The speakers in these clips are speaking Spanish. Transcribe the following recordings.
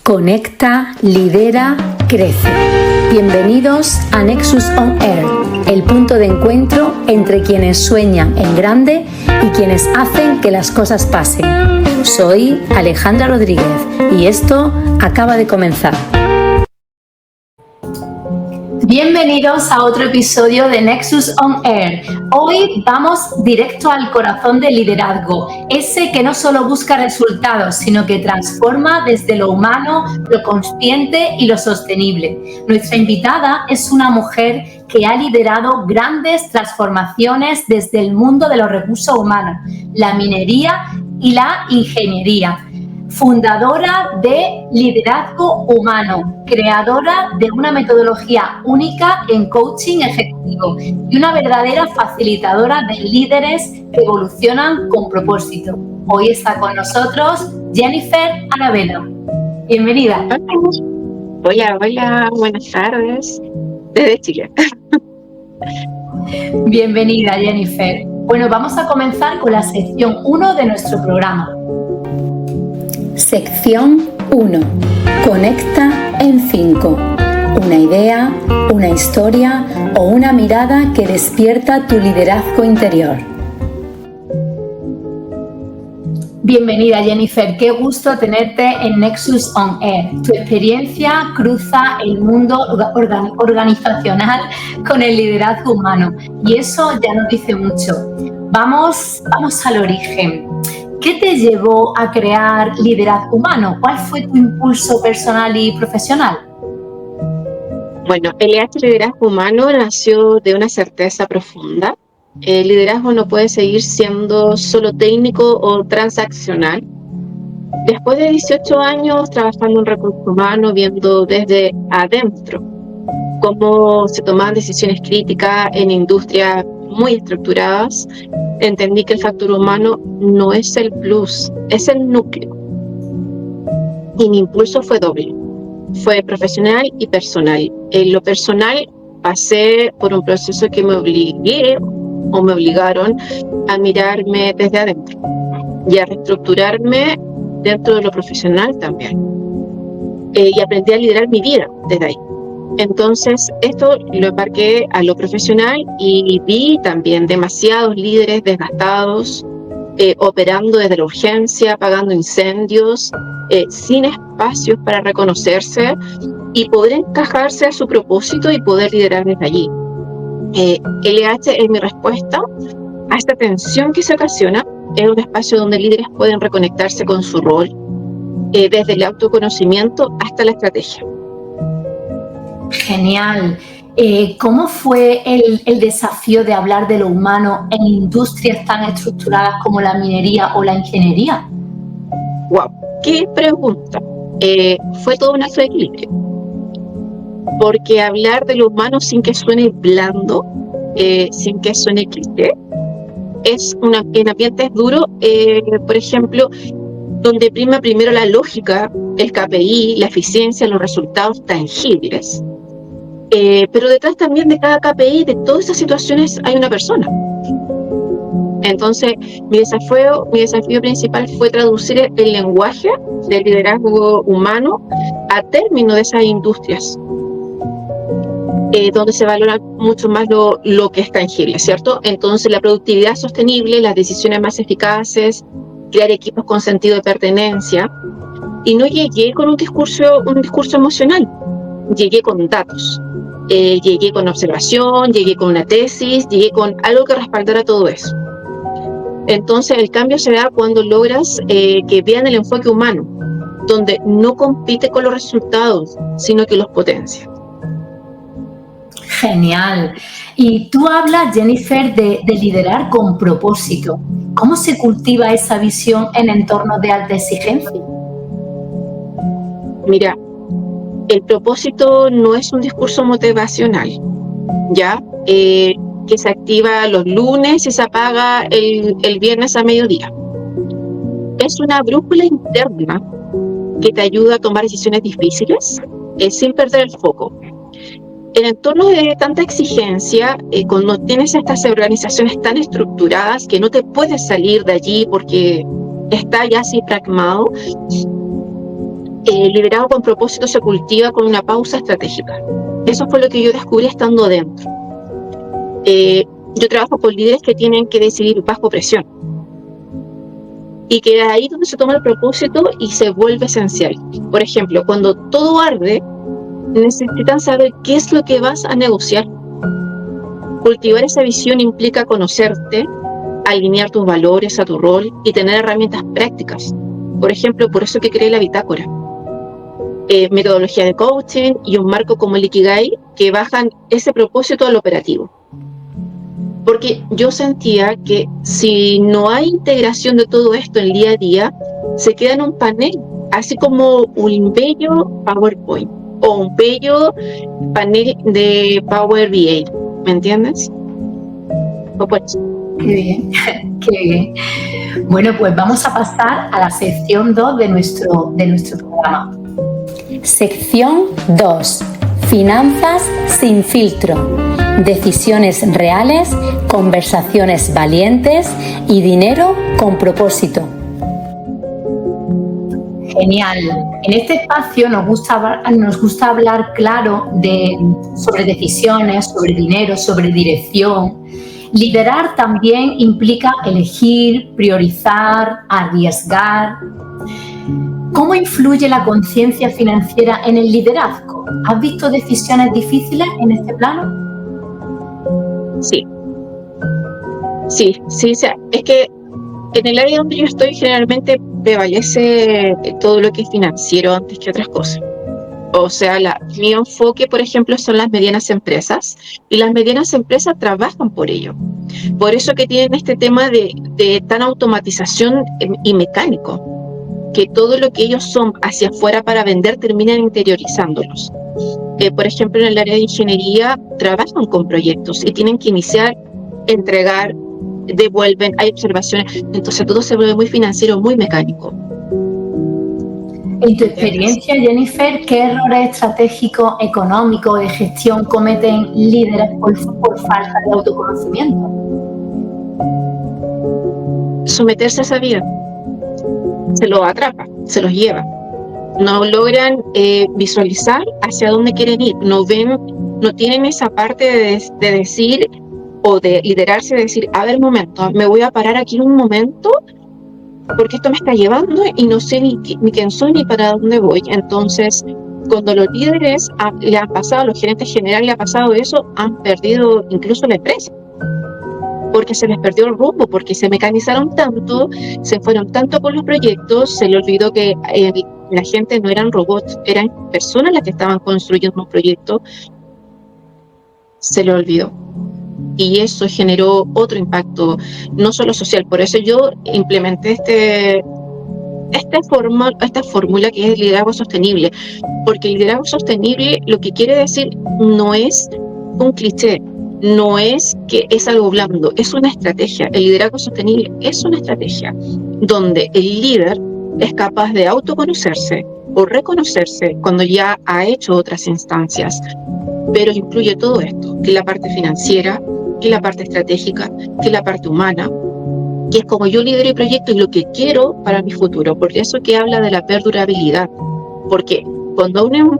Conecta, lidera, crece. Bienvenidos a Nexus On Air, el punto de encuentro entre quienes sueñan en grande y quienes hacen que las cosas pasen. Soy Alejandra Rodríguez y esto acaba de comenzar. Bienvenidos a otro episodio de Nexus On Air. Hoy vamos directo al corazón del liderazgo, ese que no solo busca resultados, sino que transforma desde lo humano, lo consciente y lo sostenible. Nuestra invitada es una mujer que ha liderado grandes transformaciones desde el mundo de los recursos humanos, la minería y la ingeniería. Fundadora de Liderazgo Humano, creadora de una metodología única en coaching ejecutivo y una verdadera facilitadora de líderes que evolucionan con propósito. Hoy está con nosotros Jennifer Aravena. Bienvenida. Hola, buenas tardes. Desde Chile. Bienvenida, Jennifer. Bueno, vamos a comenzar con la sección 1 de nuestro programa. Sección 1. Conecta en 5. Una idea, una historia o una mirada que despierta tu liderazgo interior. Bienvenida, Jennifer. Qué gusto tenerte en Nexus On Air. Tu experiencia cruza el mundo organizacional con el liderazgo humano y eso ya nos dice mucho. Vamos al origen. ¿Qué te llevó a crear Liderazgo Humano? ¿Cuál fue tu impulso personal y profesional? Bueno, LH Liderazgo Humano nació de una certeza profunda. El liderazgo no puede seguir siendo solo técnico o transaccional. Después de 18 años trabajando en recursos humanos, viendo desde adentro cómo se tomaban decisiones críticas en industrias muy estructuradas, entendí que el factor humano no es el plus, es el núcleo. Y mi impulso fue doble, fue profesional y personal. En lo personal pasé por un proceso que me obligaron a mirarme desde adentro y a reestructurarme dentro de lo profesional también. Y aprendí a liderar mi vida desde ahí. Entonces, esto lo embarqué a lo profesional y vi también demasiados líderes desgastados, operando desde la urgencia, apagando incendios, sin espacios para reconocerse y poder encajarse a su propósito y poder liderar desde allí. LH es mi respuesta a esta tensión que se ocasiona. Es un espacio donde líderes pueden reconectarse con su rol, desde el autoconocimiento hasta la estrategia. Genial. ¿Cómo fue el desafío de hablar de lo humano en industrias tan estructuradas como la minería o la ingeniería? ¡Wow! ¡Qué pregunta! Fue todo un acto de equilibrio. Porque hablar de lo humano sin que suene blando, sin que suene cliché, en ambientes duros, por ejemplo, donde prima primero la lógica, el KPI, la eficiencia, los resultados tangibles. Pero detrás también de cada KPI, de todas esas situaciones, hay una persona. Entonces, mi desafío principal fue traducir el lenguaje del liderazgo humano a términos de esas industrias, donde se valora mucho más lo que es tangible, ¿cierto? Entonces, la productividad sostenible, las decisiones más eficaces, crear equipos con sentido de pertenencia. Y no llegué con un discurso emocional, llegué con datos. Llegué con observación, llegué con una tesis, llegué con algo que respaldara todo eso. Entonces el cambio se da cuando logras que vean el enfoque humano, donde no compite con los resultados, sino que los potencia. Genial. Y tú hablas, Jennifer, de liderar con propósito. ¿Cómo se cultiva esa visión en entornos de alta exigencia? Mira, el propósito no es un discurso motivacional, ¿ya? Que se activa los lunes y se apaga el viernes a mediodía. Es una brújula interna que te ayuda a tomar decisiones difíciles sin perder el foco. En entornos de tanta exigencia, cuando tienes estas organizaciones tan estructuradas que no te puedes salir de allí porque está ya así pragmado, El liderazgo con propósito se cultiva con una pausa estratégica. Eso fue lo que yo descubrí estando dentro. Yo trabajo con líderes que tienen que decidir bajo presión. Y que es ahí donde se toma el propósito y se vuelve esencial. Por ejemplo, cuando todo arde, necesitan saber qué es lo que vas a negociar. Cultivar esa visión implica conocerte, alinear tus valores a tu rol y tener herramientas prácticas. Por ejemplo, por eso que creé la bitácora. Metodología de coaching y un marco como el Ikigai que bajan ese propósito al operativo. Porque yo sentía que si no hay integración de todo esto en el día a día, se queda en un panel, así como un bello PowerPoint o un bello panel de Power BI, ¿me entiendes? Pues, Qué bien, qué bien. Bueno, pues vamos a pasar a la sección 2 de nuestro programa. Sección 2. Finanzas sin filtro. Decisiones reales, conversaciones valientes y dinero con propósito. Genial. En este espacio nos gusta hablar claro sobre decisiones, sobre dinero, sobre dirección. Liderar también implica elegir, priorizar, arriesgar. ¿Cómo influye la conciencia financiera en el liderazgo? ¿Has visto decisiones difíciles en este plano? Sí. Es que en el área donde yo estoy generalmente prevalece todo lo que es financiero antes que otras cosas. O sea, mi enfoque, por ejemplo, son las medianas empresas, y las medianas empresas trabajan por ello. Por eso que tienen este tema de tan automatización y mecánico, que todo lo que ellos son hacia afuera para vender terminan interiorizándolos. Por ejemplo, en el área de ingeniería trabajan con proyectos y tienen que iniciar, entregar, devuelven, hay observaciones, entonces todo se vuelve muy financiero, muy mecánico. En tu experiencia, Jennifer, ¿qué errores estratégicos, económicos, de gestión cometen líderes por falta de autoconocimiento? Someterse a esa vida. Se los atrapa, se los lleva. No logran visualizar hacia dónde quieren ir. No tienen esa parte de decir o de liderarse, de decir, a ver, momento, me voy a parar aquí un momento porque esto me está llevando y no sé ni quién soy ni para dónde voy. Entonces, cuando los líderes le han pasado, los gerentes generales le ha pasado eso, han perdido incluso la empresa. Porque se les perdió el rumbo, porque se mecanizaron tanto, se fueron tanto con los proyectos, se les olvidó que la gente no eran robots, eran personas las que estaban construyendo un proyecto, se les olvidó. Y eso generó otro impacto, no solo social. Por eso yo implementé esta fórmula que es el liderazgo sostenible, porque el liderazgo sostenible lo que quiere decir no es un cliché, no es que es algo blando, es una estrategia. El liderazgo sostenible es una estrategia donde el líder es capaz de autoconocerse o reconocerse cuando ya ha hecho otras instancias, pero incluye todo esto, que la parte financiera, que la parte estratégica, que la parte humana, que es como yo lidero el proyecto y lo que quiero para mi futuro. Por eso que habla de la perdurabilidad, porque cuando un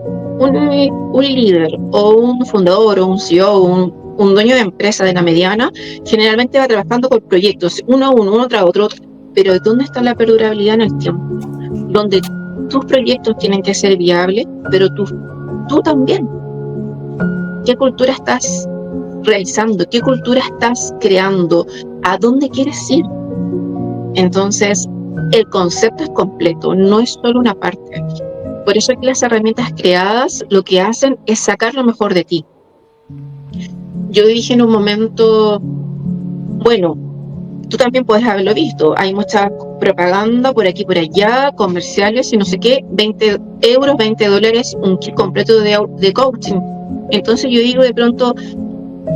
líder o un fundador o un CEO, un dueño de empresa de la mediana, generalmente va trabajando con proyectos, uno tras otro, pero ¿dónde está la perdurabilidad en el tiempo? Donde tus proyectos tienen que ser viables, pero tú también. ¿Qué cultura estás realizando? ¿Qué cultura estás creando? ¿A dónde quieres ir? Entonces, el concepto es completo, no es solo una parte. Por eso que las herramientas creadas lo que hacen es sacar lo mejor de ti. Yo dije en un momento, bueno, tú también puedes haberlo visto, hay mucha propaganda por aquí por allá, comerciales y no sé qué, 20 euros, $20, un kit completo de coaching. Entonces yo digo, de pronto,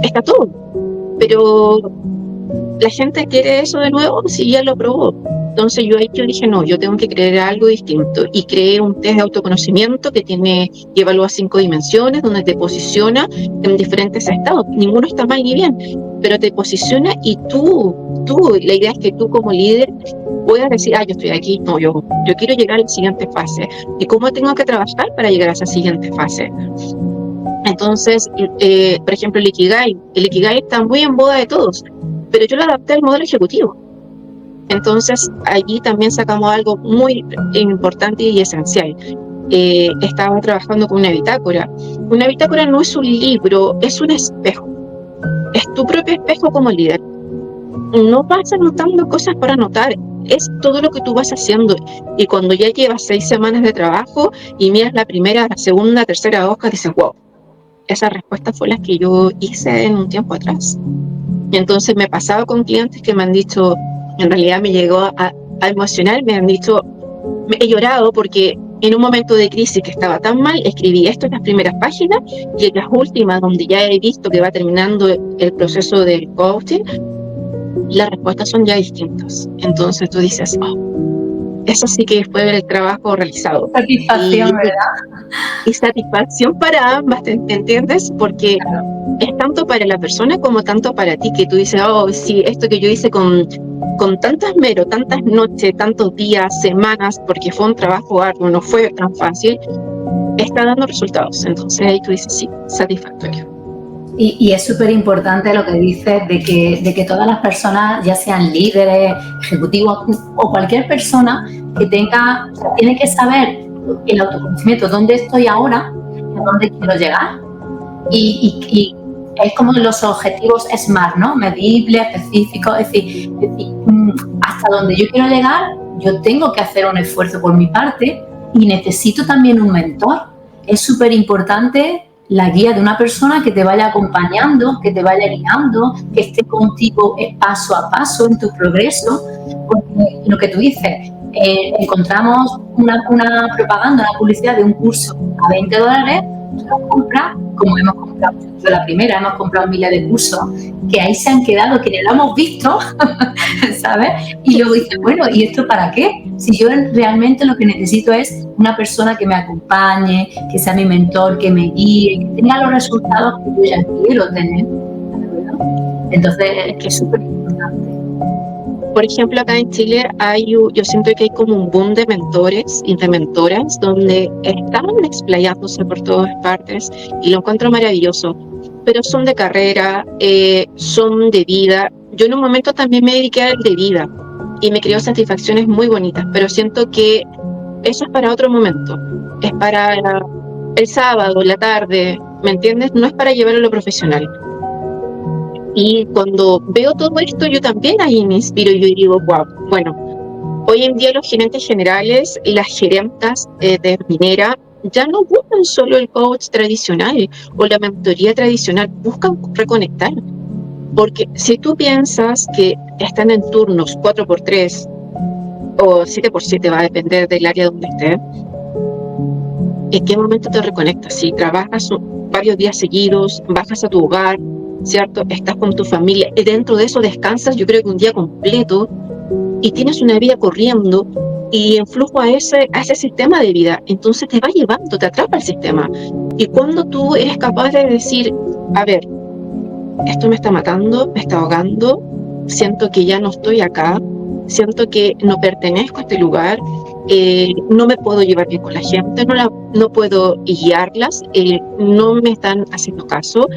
está todo, pero la gente quiere eso de nuevo si ya lo probó. Entonces yo dije, no, yo tengo que creer algo distinto, y creé un test de autoconocimiento que evalúa 5 dimensiones, donde te posiciona en diferentes estados. Ninguno está mal ni bien, pero te posiciona, y la idea es que tú como líder puedas decir, yo estoy aquí, no, yo quiero llegar a la siguiente fase, y cómo tengo que trabajar para llegar a esa siguiente fase. Entonces, por ejemplo, el Ikigai está muy en boga de todos, pero yo lo adapté al modelo ejecutivo. Entonces, allí también sacamos algo muy importante y esencial. Estaba trabajando con una bitácora. Una bitácora no es un libro, es un espejo. Es tu propio espejo como líder. No vas anotando cosas para anotar, es todo lo que tú vas haciendo. Y cuando ya llevas 6 semanas de trabajo y miras la primera, la segunda, tercera hoja, dices, wow, esa respuesta fue la que yo hice en un tiempo atrás. Y entonces me pasaba con clientes que me han dicho, en realidad me llegó a emocionar, me han dicho, he llorado porque en un momento de crisis que estaba tan mal, escribí esto en las primeras páginas, y en las últimas, donde ya he visto que va terminando el proceso del coaching, las respuestas son ya distintas. Entonces tú dices, eso sí que fue el trabajo realizado. Satisfacción, ¿verdad? Y satisfacción para ambas, ¿te entiendes? Porque es tanto para la persona como tanto para ti, que tú dices, sí, esto que yo hice con tanto esmero, tantas noches, tantos días, semanas, porque fue un trabajo arduo, no fue tan fácil, está dando resultados. Entonces ahí tú dices, sí, satisfactorio. Y es súper importante lo que dices de que todas las personas, ya sean líderes, ejecutivos o cualquier persona que tiene que saber el autoconocimiento, dónde estoy ahora, a dónde quiero llegar. Y es como los objetivos SMART, ¿no? Medible, específico, es decir, hasta donde yo quiero llegar, yo tengo que hacer un esfuerzo por mi parte y necesito también un mentor. Es súper importante la guía de una persona que te vaya acompañando, que te vaya guiando, que esté contigo paso a paso en tu progreso, porque lo que tú dices, encontramos una propaganda, una publicidad de un curso a $20, lo compras, como hemos comprado yo la primera, hemos comprado miles de cursos, que ahí se han quedado, que ni lo hemos visto, ¿sabes? Y luego dices, bueno, ¿y esto para qué? Si yo realmente lo que necesito es una persona que me acompañe, que sea mi mentor, que me guíe, que tenga los resultados que yo ya quiero tener, ¿verdad? Entonces, es que es súper importante. Por ejemplo, acá en Chile yo siento que hay como un boom de mentores y de mentoras donde están explayándose por todas partes, y lo encuentro maravilloso, pero son de carrera, son de vida. Yo en un momento también me dediqué al de vida y me creó satisfacciones muy bonitas, pero siento que eso es para otro momento, es para el sábado, la tarde, ¿me entiendes? No es para llevarlo a lo profesional. Y cuando veo todo esto, yo también ahí me inspiro y yo digo, wow, bueno, hoy en día los gerentes generales, las gerentas de minera, ya no buscan solo el coach tradicional o la mentoría tradicional, buscan reconectar. Porque si tú piensas que están en turnos 4x3 o 7x7, va a depender del área donde estés, ¿en qué momento te reconectas? Si trabajas varios días seguidos, bajas a tu hogar, ¿cierto? Estás con tu familia y dentro de eso descansas, yo creo que un día completo, y tienes una vida corriendo y en flujo a ese sistema de vida, entonces te va llevando, te atrapa el sistema. Y cuando tú eres capaz de decir, a ver, esto me está matando, me está ahogando, siento que ya no estoy acá, siento que no pertenezco a este lugar, no me puedo llevar bien con la gente, no puedo guiarlas, no me están haciendo caso,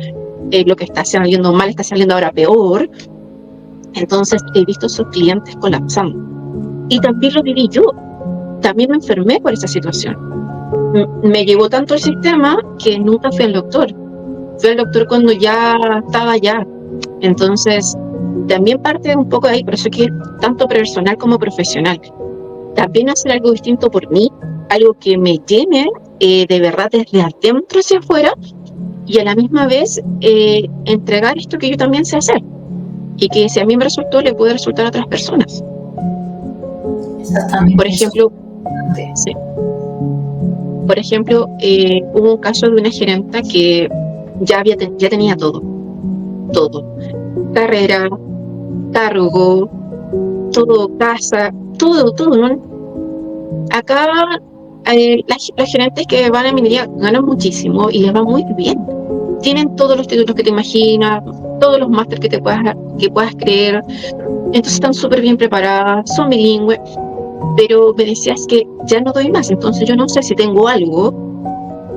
lo que está saliendo mal está saliendo ahora peor. Entonces he visto a esos clientes colapsando. Y también lo viví yo, también me enfermé por esa situación. Me llevó tanto el sistema que nunca fui al doctor. Fui al doctor cuando ya estaba allá. Entonces, también parte un poco de ahí, por eso que tanto personal como profesional. También hacer algo distinto por mí, algo que me llene de verdad desde adentro hacia afuera, y a la misma vez entregar esto que yo también sé hacer. Y que si a mí me resultó, le puede resultar a otras personas. Exactamente. Por ejemplo, sí. Por ejemplo, hubo un caso de una gerenta que ya tenía todo. Carrera, cargo, todo, casa, todo, ¿no? Acá las gerentes que van a minería ganan muchísimo y les va muy bien. Tienen todos los títulos que te imaginas, todos los másteres que puedas creer. Entonces están súper bien preparadas, son bilingües. Pero me decías que ya no doy más, entonces yo no sé si tengo algo.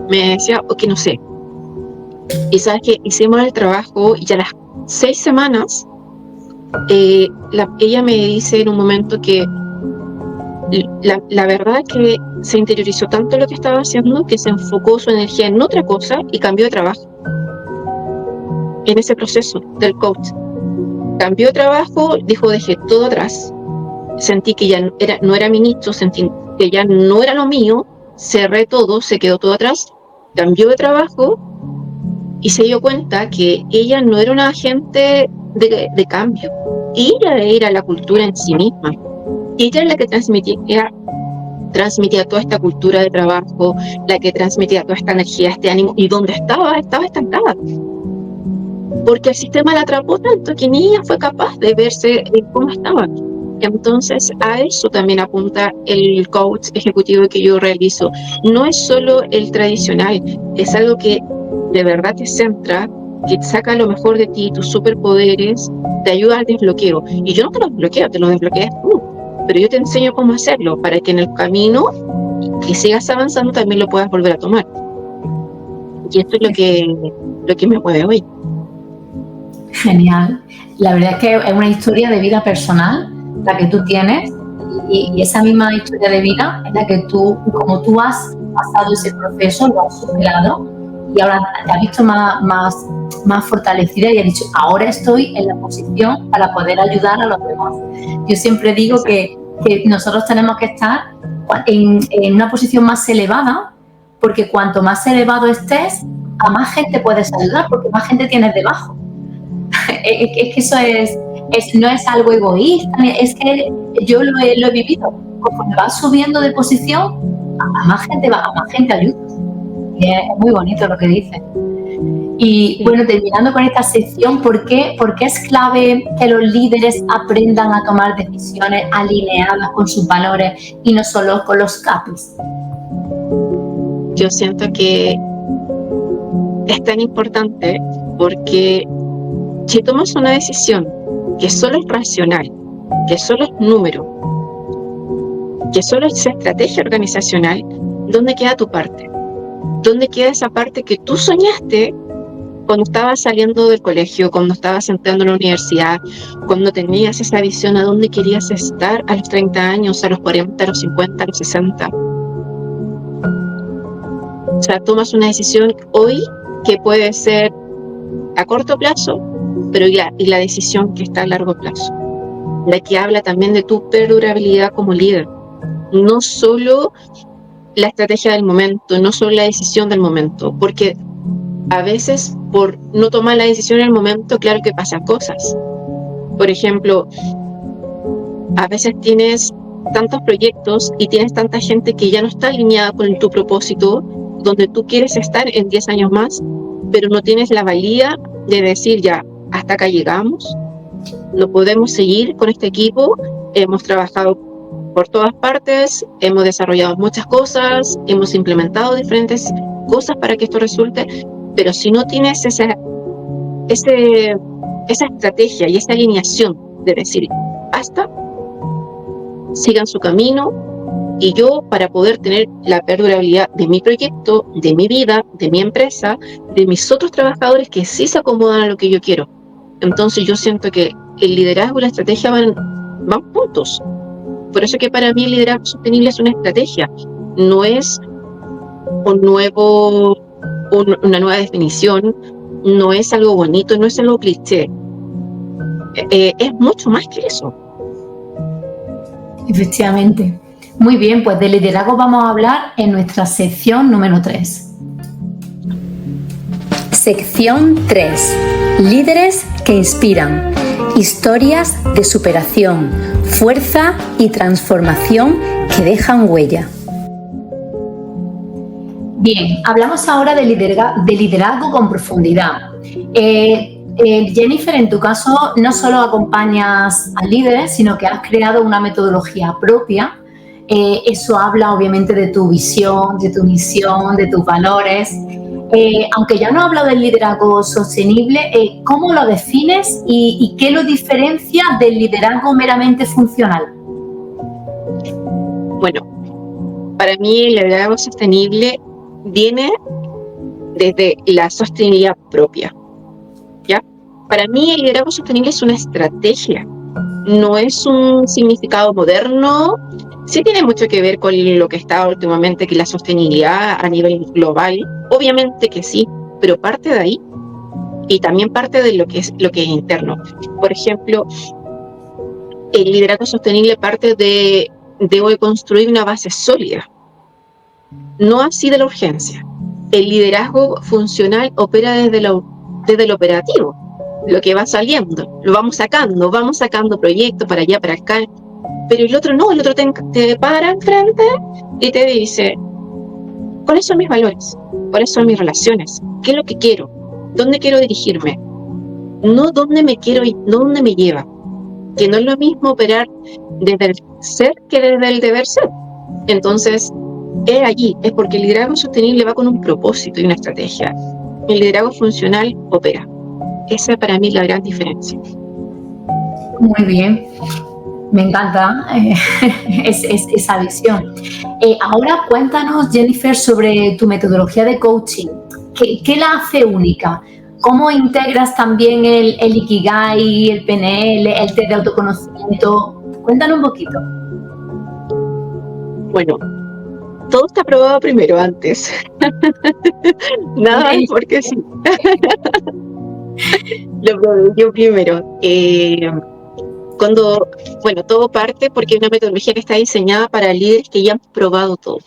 Me decía, ok, no sé. Y sabes que hicimos el trabajo y a las 6 semanas ella me dice en un momento que la verdad es que se interiorizó tanto lo que estaba haciendo que se enfocó su energía en otra cosa y cambió de trabajo. En ese proceso del coach. Cambió de trabajo, dijo, dejé todo atrás. Sentí que ya no era mi nicho, sentí que ya no era lo mío, cerré todo, se quedó todo atrás, cambió de trabajo y se dio cuenta que ella no era una agente de cambio. Ella era la cultura en sí misma. Ella es la que transmitía toda esta cultura de trabajo, la que transmitía toda esta energía, este ánimo, y donde estaba estancada. Porque el sistema la atrapó tanto que ni ella fue capaz de verse cómo estaba. Entonces, a eso también apunta el coach ejecutivo que yo realizo. No es solo el tradicional, es algo que de verdad te centra, que saca lo mejor de ti, tus superpoderes, te ayuda al desbloqueo. Y yo no te los bloqueo, te los desbloqueas tú. Pero yo te enseño cómo hacerlo para que en el camino que sigas avanzando también lo puedas volver a tomar. Y esto es lo que me mueve hoy. Genial. La verdad es que es una historia de vida personal la que tú tienes y esa misma historia de vida es la que tú, como tú has pasado ese proceso, lo has superado y ahora te has visto más fortalecida y has dicho, ahora estoy en la posición para poder ayudar a los demás. Yo siempre digo que nosotros tenemos que estar en una posición más elevada porque cuanto más elevado estés, a más gente puedes ayudar porque más gente tienes debajo. Es que eso no es algo egoísta, es que yo lo he vivido. Conforme vas subiendo de posición, a más gente ayuda. Y es muy bonito lo que dices. Y bueno, terminando con esta sección, ¿por qué es clave que los líderes aprendan a tomar decisiones alineadas con sus valores y no solo con los KPIs? Yo siento que es tan importante porque si tomas una decisión que solo es racional, que solo es número, que solo es estrategia organizacional, ¿dónde queda tu parte? ¿Dónde queda esa parte que tú soñaste cuando estabas saliendo del colegio, cuando estabas entrando en la universidad, cuando tenías esa visión a dónde querías estar a los 30 años, a los 40, a los 50, a los 60? O sea, tomas una decisión hoy que puede ser a corto plazo, pero y la decisión que está a largo plazo, la que habla también de tu perdurabilidad como líder, no solo la estrategia del momento, no solo la decisión del momento, porque a veces por no tomar la decisión en el momento, claro que pasan cosas. Por ejemplo, a veces tienes tantos proyectos y tienes tanta gente que ya no está alineada con tu propósito, donde tú quieres estar en 10 años más, pero no tienes la valía de decir ya, hasta acá llegamos, no podemos seguir con este equipo, hemos trabajado por todas partes, hemos desarrollado muchas cosas, hemos implementado diferentes cosas para que esto resulte, pero si no tienes esa estrategia y esa alineación de decir, basta, sigan su camino, y yo para poder tener la perdurabilidad de mi proyecto, de mi vida, de mi empresa, de mis otros trabajadores que sí se acomodan a lo que yo quiero. Entonces yo siento que el liderazgo y la estrategia van juntos. Por eso que para mí el liderazgo sostenible es una estrategia, no es una nueva definición, no es algo bonito, no es algo cliché. Es mucho más que eso. Efectivamente. Muy bien, pues de liderazgo vamos a hablar en nuestra sección número 3. Sección 3. Líderes que inspiran. Historias de superación, fuerza y transformación que dejan huella. Bien, hablamos ahora de liderazgo con profundidad. Jennifer, en tu caso no solo acompañas a líderes, sino que has creado una metodología propia. Eso habla obviamente de tu visión, de tu misión, de tus valores. Aunque ya no he hablado del liderazgo sostenible, ¿cómo lo defines y qué lo diferencia del liderazgo meramente funcional? Bueno, para mí el liderazgo sostenible viene desde la sostenibilidad propia, ¿ya? Para mí el liderazgo sostenible es una estrategia, no es un significado moderno. Sí tiene mucho que ver con lo que está últimamente, que la sostenibilidad a nivel global, obviamente que sí, pero parte de ahí y también parte de lo que es interno. Por ejemplo, el liderazgo sostenible parte de construir una base sólida, no así de la urgencia. El liderazgo funcional opera desde el operativo, lo que va saliendo, lo vamos sacando proyectos para allá, para acá, pero el otro no, el otro te para enfrente y te dice, ¿cuáles son mis valores? ¿Cuáles son mis relaciones? ¿Qué es lo que quiero? ¿Dónde quiero dirigirme? No dónde me quiero ir, no dónde me lleva. Que no es lo mismo operar desde el ser que desde el deber ser. Entonces, es allí, es porque el liderazgo sostenible va con un propósito y una estrategia. El liderazgo funcional opera. Esa es para mí la gran diferencia. Muy bien. Me encanta esa visión. Ahora cuéntanos, Jennifer, sobre tu metodología de coaching. ¿Qué la hace única? ¿Cómo integras también el Ikigai, el PNL, el test de autoconocimiento? Cuéntanos un poquito. Bueno, todo está probado primero antes. Nada, porque sí. Lo probé yo primero. Todo parte porque es una metodología que está diseñada para líderes que ya han probado todo,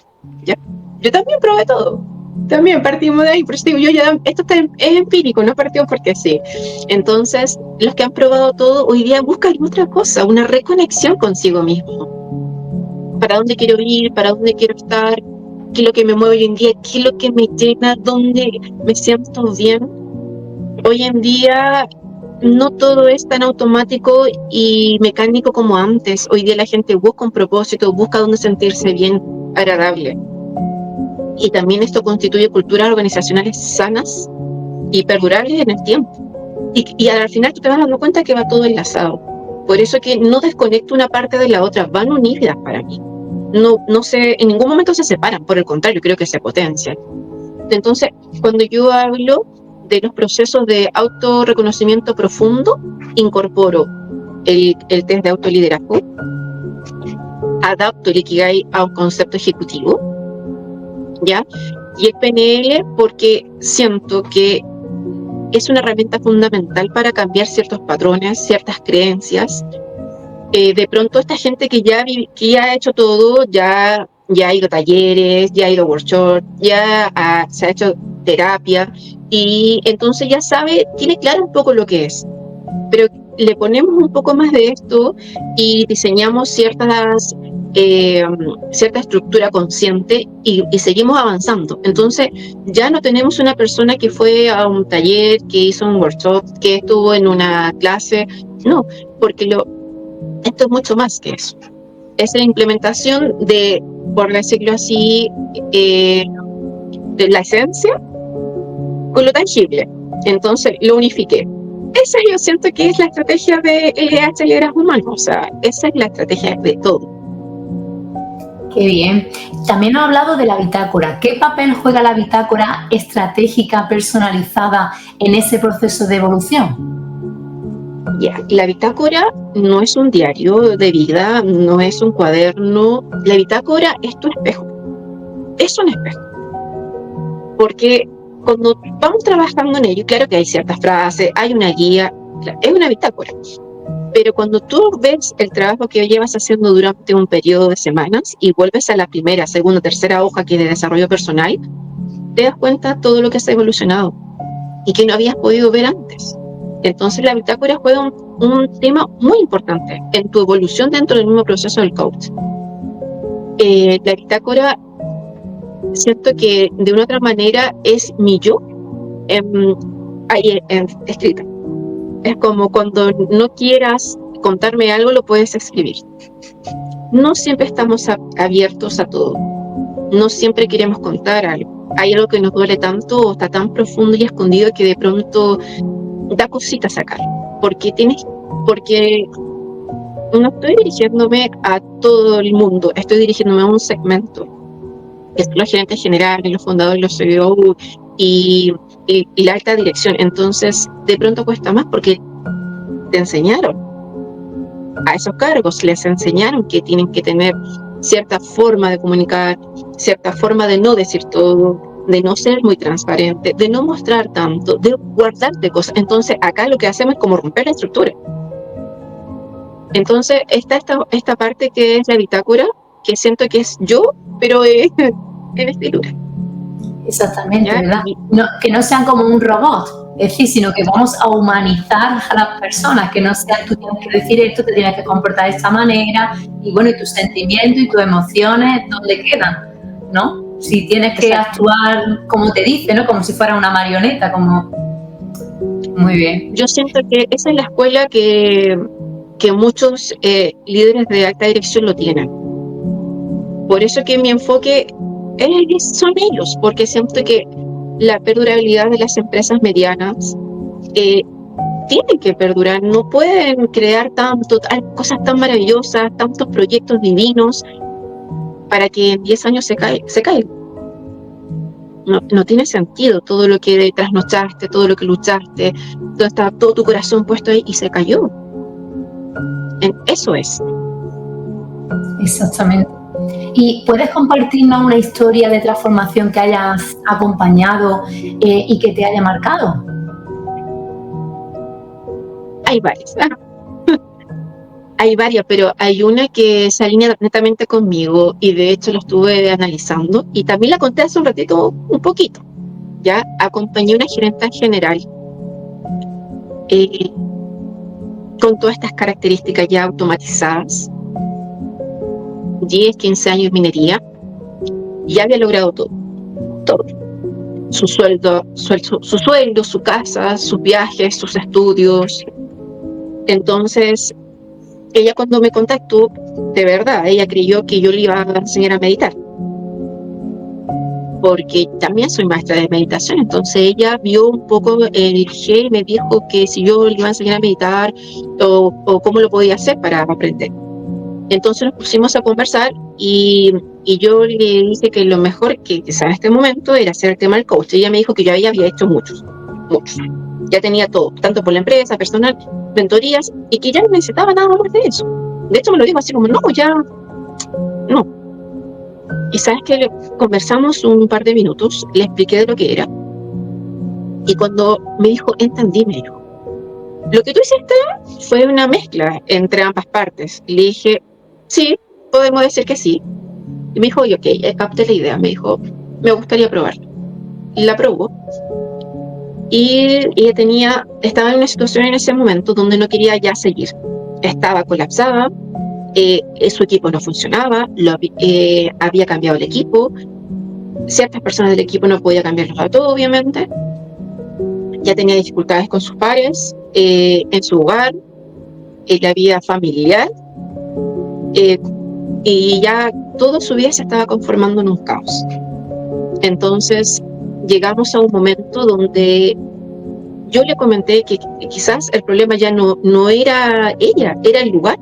¿ya? Yo también probé todo, también partimos de ahí, por eso digo, esto es empírico, no partimos porque sí. Entonces, los que han probado todo hoy día buscan otra cosa, una reconexión consigo mismo. ¿Para dónde quiero ir? ¿Para dónde quiero estar? ¿Qué es lo que me mueve hoy en día? ¿Qué es lo que me llena? ¿Dónde me siento bien? Hoy en día no todo es tan automático y mecánico como antes. Hoy día la gente busca un propósito, busca dónde sentirse bien, agradable. Y también esto constituye culturas organizacionales sanas y perdurables en el tiempo. Y al final tú te vas dando cuenta que va todo enlazado. Por eso que no desconecto una parte de la otra, van unidas para mí. En ningún momento se separan, por el contrario, creo que se potencian. Entonces, cuando yo hablo de los procesos de autorreconocimiento profundo, incorporo el test de autoliderazgo, adapto el Ikigai a un concepto ejecutivo, ¿ya? Y el PNL porque siento que es una herramienta fundamental para cambiar ciertos patrones, ciertas creencias. De pronto esta gente que ya ha hecho todo, ya ha ido a talleres, ya ha ido a workshops, se ha hecho terapia, y entonces ya tiene claro un poco lo que es. Pero le ponemos un poco más de esto y diseñamos cierta estructura consciente y seguimos avanzando. Entonces ya no tenemos una persona que fue a un taller, que hizo un workshop, que estuvo en una clase. No, porque esto es mucho más que eso. Es la implementación de, por decirlo así, de la esencia con lo tangible. Entonces lo unifiqué. Esa yo siento que es la estrategia de LH Liderazgo Humano. O sea, esa es la estrategia de todo. Qué bien. También ha hablado de la bitácora. ¿Qué papel juega la bitácora estratégica personalizada en ese proceso de evolución? La bitácora no es un diario de vida, no es un cuaderno. La bitácora es tu espejo. Es un espejo. Porque cuando vamos trabajando en ello, claro que hay ciertas frases, hay una guía, es una bitácora. Pero cuando tú ves el trabajo que llevas haciendo durante un periodo de semanas y vuelves a la primera, segunda, tercera hoja que es de desarrollo personal, te das cuenta de todo lo que has evolucionado y que no habías podido ver antes. Entonces la bitácora juega un tema muy importante en tu evolución dentro del mismo proceso del coach. La bitácora, siento que de una otra manera es mi yo ahí escrita. Es como cuando no quieras contarme algo, lo puedes escribir. No siempre estamos abiertos a todo. No siempre queremos contar algo. Hay algo que nos duele tanto o está tan profundo y escondido que de pronto da cosita sacar. Porque no estoy dirigiéndome a todo el mundo, estoy dirigiéndome a un segmento, que son los gerentes generales, los fundadores, los CEO y la alta dirección. Entonces, de pronto cuesta más porque te enseñaron a esos cargos, les enseñaron que tienen que tener cierta forma de comunicar, cierta forma de no decir todo, de no ser muy transparente, de no mostrar tanto, de guardarte cosas. Entonces, acá lo que hacemos es como romper la estructura. Entonces, está esta parte que es la bitácora, que siento que es yo, pero en estilura. Exactamente, ¿Ya? ¿verdad? No, que no sean como un robot, es decir, sino que vamos a humanizar a las personas, que no sean tú tienes que decir esto, te tienes que comportar de esta manera, y bueno, y tus sentimientos y tus emociones, ¿dónde quedan? ¿No? Si tienes que actuar como te dice, ¿no? Como si fuera una marioneta, como... Muy bien. Yo siento que esa es la escuela que muchos líderes de alta dirección lo tienen. Por eso que mi enfoque son ellos, porque siento que la perdurabilidad de las empresas medianas tienen que perdurar, no pueden crear cosas tan maravillosas, tantos proyectos divinos para que en 10 años se caigan. No tiene sentido todo lo que trasnochaste, todo lo que luchaste, todo tu corazón puesto ahí y se cayó. Eso es. Exactamente. ¿Y puedes compartirnos una historia de transformación que hayas acompañado y que te haya marcado? Hay varias. Hay varias, pero hay una que se alinea netamente conmigo y de hecho lo estuve analizando y también la conté hace un ratito un poquito. Ya acompañé una gerente general con todas estas características ya automatizadas, 10, 15 años en minería, y había logrado todo. Su sueldo, su casa, sus viajes, sus estudios. Entonces, ella cuando me contactó, de verdad, ella creyó que yo le iba a enseñar a meditar. Porque también soy maestra de meditación, entonces ella vio un poco el G y me dijo que si yo le iba a enseñar a meditar o cómo lo podía hacer para aprender. Entonces nos pusimos a conversar y yo le dije que lo mejor que en este momento era hacer el tema del coach. Ella me dijo que yo había hecho muchos. Ya tenía todo, tanto por la empresa, personal, mentorías, y que ya no necesitaba nada más de eso. De hecho me lo dijo así como, no. Y sabes que conversamos un par de minutos, le expliqué de lo que era, y cuando me dijo, entendí, me dijo, lo que tú hiciste fue una mezcla entre ambas partes. Le dije, sí, podemos decir que sí. Y me dijo, oye, ok, capté la idea. Me dijo, me gustaría probarlo. Y la probó. Y ella estaba en una situación en ese momento donde no quería ya seguir. Estaba colapsada, su equipo no funcionaba, había cambiado el equipo, ciertas personas del equipo no podía cambiarlos a todos, obviamente. Ya tenía dificultades con sus pares, en su hogar, en la vida familiar, y ya toda su vida se estaba conformando en un caos. Entonces llegamos a un momento donde yo le comenté que quizás el problema ya no era ella, era el lugar.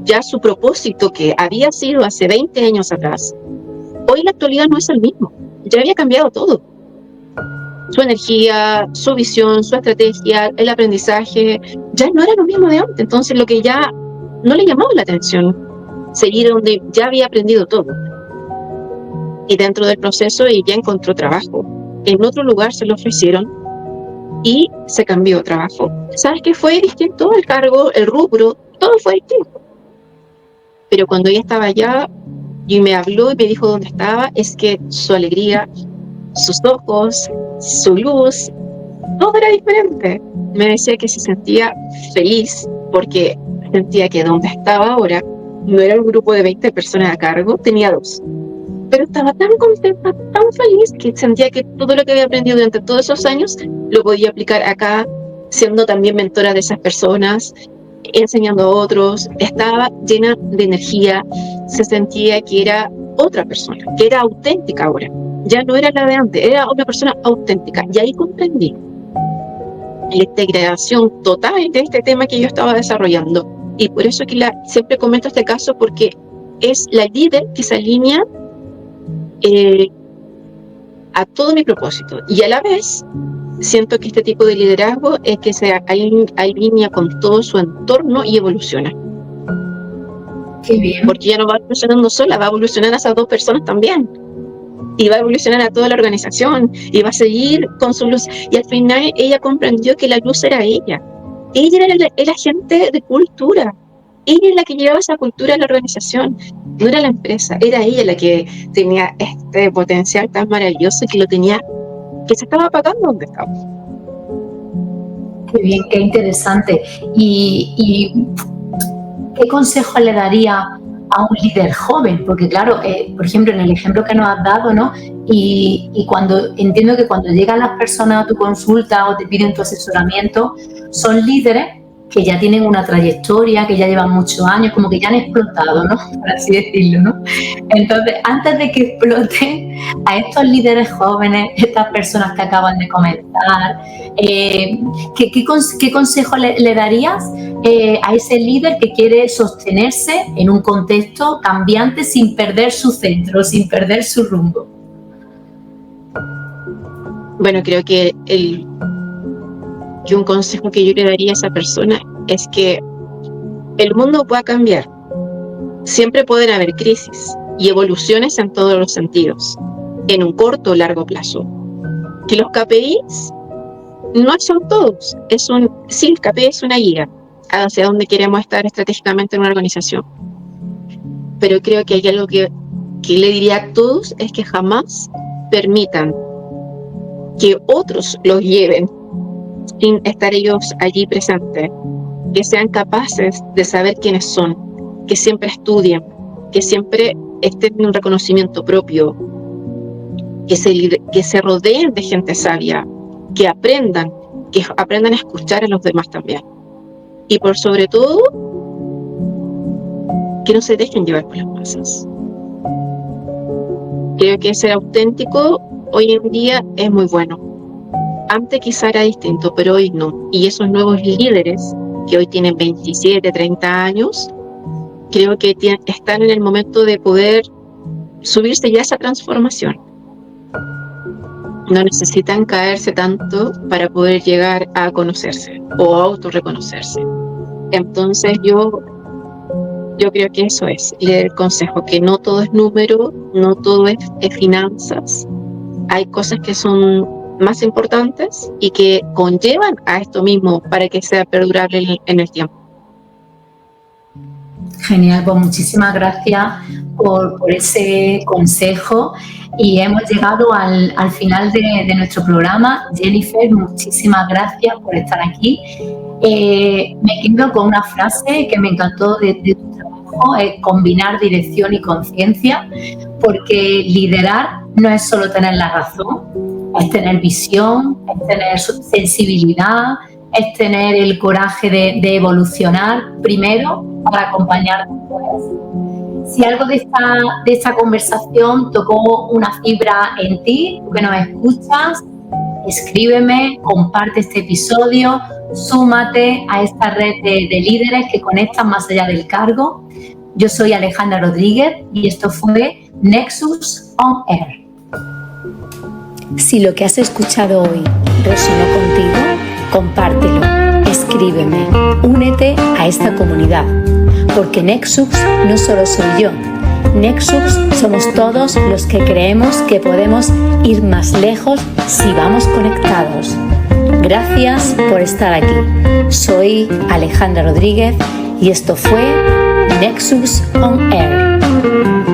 Ya su propósito, que había sido hace 20 años atrás, hoy en la actualidad no es el mismo. Ya había cambiado todo. Su energía, su visión, su estrategia, el aprendizaje, ya no era lo mismo de antes. Entonces lo que ya no le llamaba la atención, seguir donde ya había aprendido todo. Y dentro del proceso ella encontró trabajo. En otro lugar se lo ofrecieron y se cambió de trabajo. ¿Sabes qué fue distinto? El cargo, el rubro, todo fue distinto. Pero cuando ella estaba allá y me habló y me dijo dónde estaba, es que su alegría, sus ojos, su luz, todo era diferente. Me decía que se sentía feliz porque sentía que donde estaba ahora no era un grupo de 20 personas a cargo, tenía 2. Pero estaba tan contenta, tan feliz, que sentía que todo lo que había aprendido durante todos esos años lo podía aplicar acá siendo también mentora de esas personas, enseñando a otros, estaba llena de energía, se sentía que era otra persona, que era auténtica ahora, ya no era la de antes, era una persona auténtica. Y ahí comprendí la integración total de este tema que yo estaba desarrollando. Y por eso que siempre comento este caso, porque es la líder que se alinea a todo mi propósito. Y a la vez, siento que este tipo de liderazgo es que se alinea con todo su entorno y evoluciona. Qué bien. Porque ya no va evolucionando sola, va a evolucionar a esas dos personas también. Y va a evolucionar a toda la organización, y va a seguir con su luz. Y al final ella comprendió que la luz era ella. Ella era el agente de cultura. Ella es la que llevaba esa cultura a la organización. No era la empresa, era ella la que tenía este potencial tan maravilloso que lo tenía, que se estaba apagando donde estaba. Qué bien, qué interesante. ¿Y qué consejo le daría a un líder joven? Porque claro, por ejemplo, en el ejemplo que nos has dado, ¿no? Y cuando entiendo que cuando llegan las personas a tu consulta o te piden tu asesoramiento, son líderes que ya tienen una trayectoria, que ya llevan muchos años, como que ya han explotado, ¿no? Por así decirlo, ¿no? Entonces, antes de que exploten, a estos líderes jóvenes, estas personas que acaban de comenzar, ¿qué consejo le darías a ese líder que quiere sostenerse en un contexto cambiante sin perder su centro, sin perder su rumbo? Bueno, creo que un consejo que yo le daría a esa persona es que el mundo pueda cambiar. Siempre pueden haber crisis y evoluciones en todos los sentidos, en un corto o largo plazo. Que los KPIs no son todos. Sí, el KPI es una guía hacia dónde queremos estar estratégicamente en una organización. Pero creo que hay algo que le diría a todos, es que jamás permitan que otros los lleven sin estar ellos allí presentes, que sean capaces de saber quiénes son, que siempre estudien, que siempre estén en un reconocimiento propio, que se rodeen de gente sabia, que aprendan a escuchar a los demás también. Y por sobre todo, que no se dejen llevar por las masas. Creo que ser auténtico hoy en día es muy bueno. Antes quizá era distinto, pero hoy no. Y esos nuevos líderes, que hoy tienen 27, 30 años, creo que están en el momento de poder subirse ya a esa transformación. No necesitan caerse tanto para poder llegar a conocerse o a autorreconocerse. Entonces yo creo que eso es el consejo, que no todo es número, no todo es finanzas. Hay cosas que son más importantes y que conllevan a esto mismo para que sea perdurable en el tiempo. Genial, pues muchísimas gracias por ese consejo y hemos llegado al final de nuestro programa. Jennifer, muchísimas gracias por estar aquí. Me quedo con una frase que me encantó de tu trabajo, es combinar dirección y conciencia, porque liderar no es solo tener la razón, es tener visión, es tener sensibilidad, es tener el coraje de evolucionar primero para acompañar después. Si algo de esta conversación tocó una fibra en ti, tú que nos escuchas, escríbeme, comparte este episodio, súmate a esta red de líderes que conectan más allá del cargo. Yo soy Alejandra Rodríguez y esto fue Nexus on Air. Si lo que has escuchado hoy resonó contigo, compártelo, escríbeme, únete a esta comunidad, porque Nexus no solo soy yo, Nexus somos todos los que creemos que podemos ir más lejos si vamos conectados. Gracias por estar aquí. Soy Alejandra Rodríguez y esto fue Nexus on Air.